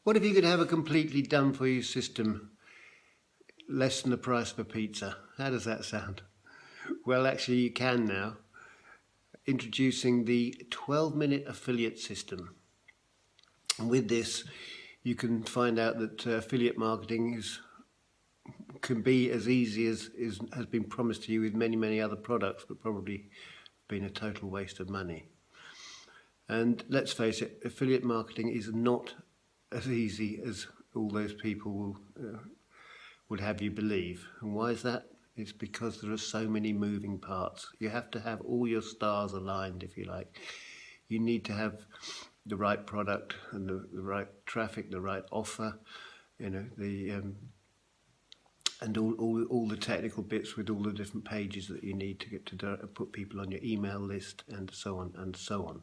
What if you could have a completely done-for-you system, less than the price of a pizza? How does that sound? Well, actually you can now. Introducing the 12-minute affiliate system. And with this, you can find out that affiliate marketing can be as easy as has been promised to you with many other products, but probably been a total waste of money. And let's face it, affiliate marketing is not as easy as all those people would have you believe. And why is that? It's because there are so many moving parts. You have to have all your stars aligned, if you like. You need to have the right product and the right traffic, the right offer, and all the technical bits with all the different pages that you need to get to put people on your email list, and so on and so on.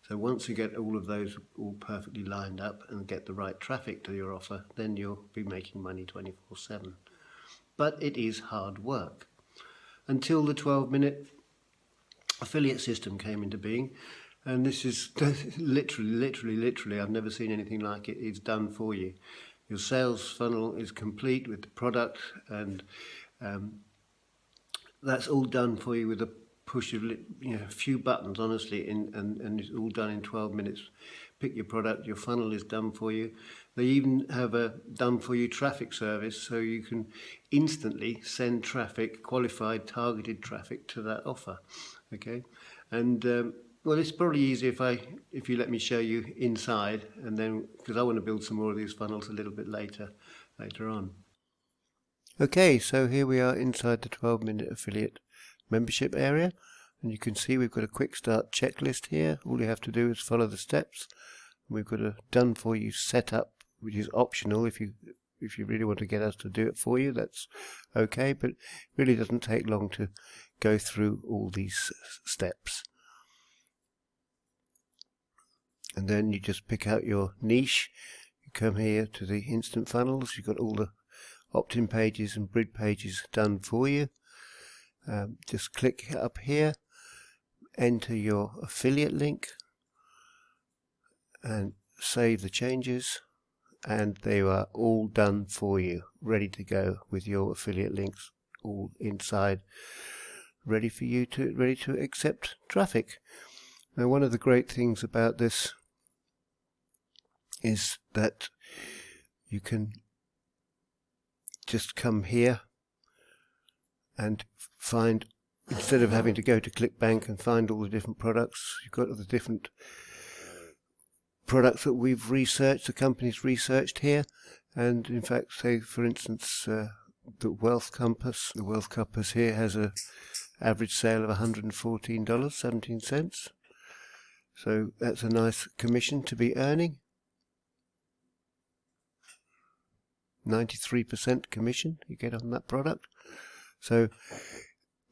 So once you get all of those all perfectly lined up and get the right traffic to your offer, then you'll be making money 24/7. But it is hard work. Until the 12-minute affiliate system came into being, and this is literally, I've never seen anything like it. It's done for you. Your sales funnel is complete with the product, and that's all done for you with a push of a few buttons, honestly, and it's all done in 12 minutes. Pick your product, your funnel is done for you. They even have a done for you traffic service, so you can instantly send traffic, qualified, targeted traffic to that offer. Okay, and well, it's probably easier if you let me show you inside, and then because I want to build some more of these funnels a little bit later on. Okay, so here we are inside the 12-minute affiliate membership area, and you can see we've got a quick start checklist here. All you have to do is follow the steps. We've got a done for you setup, which is optional. If you really want to get us to do it for you, that's okay, but it really doesn't take long to go through all these steps. And then you just pick out your niche. You come here to the instant funnels. You've got all the opt-in pages and bid pages done for you. Just click up here, enter your affiliate link, and save the changes, and they are all done for you, ready to go with your affiliate links all inside, ready to accept traffic. Now, one of the great things about this is that you can just come here and find, instead of having to go to ClickBank and find all the different products, you've got all the different products that we've researched, the company's researched here. And in fact, say for instance, the Wealth Compass. The Wealth Compass here has a average sale of $114.17. So that's a nice commission to be earning. 93% commission you get on that product. So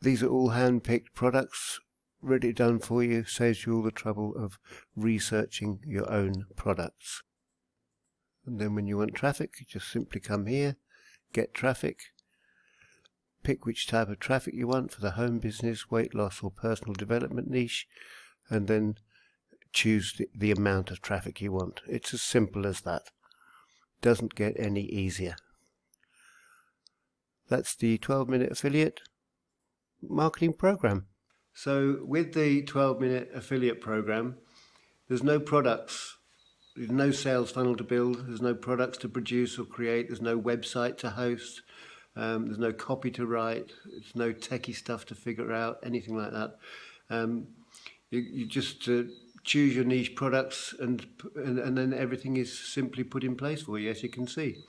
these are all hand-picked products, ready done for you, saves you all the trouble of researching your own products. And then when you want traffic, you just simply come here, get traffic, pick which type of traffic you want for the home business, weight loss or personal development niche, and then choose the amount of traffic you want. It's as simple as that. Doesn't get any easier. That's the 12-minute affiliate marketing program. So with the 12-minute affiliate program, there's no products, there's no sales funnel to build, there's no products to produce or create, there's no website to host, there's no copy to write, there's no techie stuff to figure out, anything like that. You just choose your niche products, and then everything is simply put in place for you, as you can see.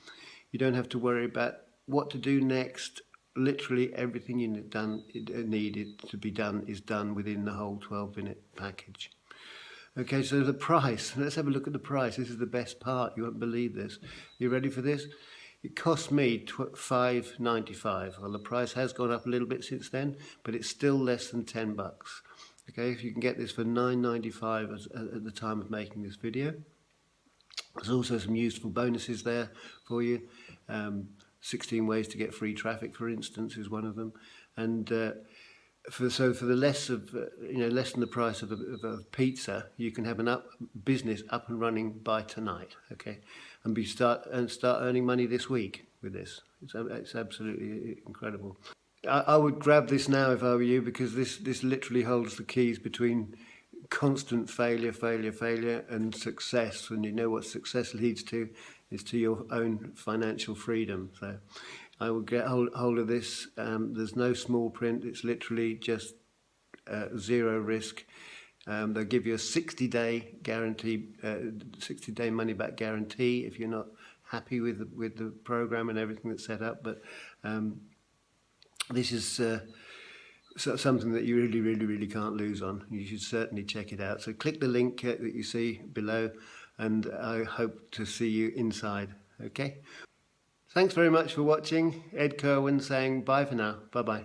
You don't have to worry about what to do next. Literally everything you needed to be done is done within the whole 12-minute package. Okay, so the price. Let's have a look at the price. This is the best part. You won't believe this. You ready for this? It cost me $5.95. Well, the price has gone up a little bit since then, but it's still less than $10. Okay, if you can get this for $9.95 at the time of making this video. There's also some useful bonuses there for you. 16 ways to get free traffic, for instance, is one of them. And for the less of less than the price of a pizza, you can have business up and running by tonight, okay, and start earning money this week with this. It's absolutely incredible. I would grab this now if I were you, because this literally holds the keys between constant failure and success. And you know what success leads to is to your own financial freedom. So I will get hold of this. There's no small print. It's literally just zero risk. They'll give you a 60-day guarantee, 60-day money-back guarantee if you're not happy with the program and everything that's set up. But this is something that you really can't lose on. You should certainly check it out. So click the link that you see below, and I hope to see you inside. Okay. Thanks very much for watching. Ed Kerwin saying bye for now. Bye-bye.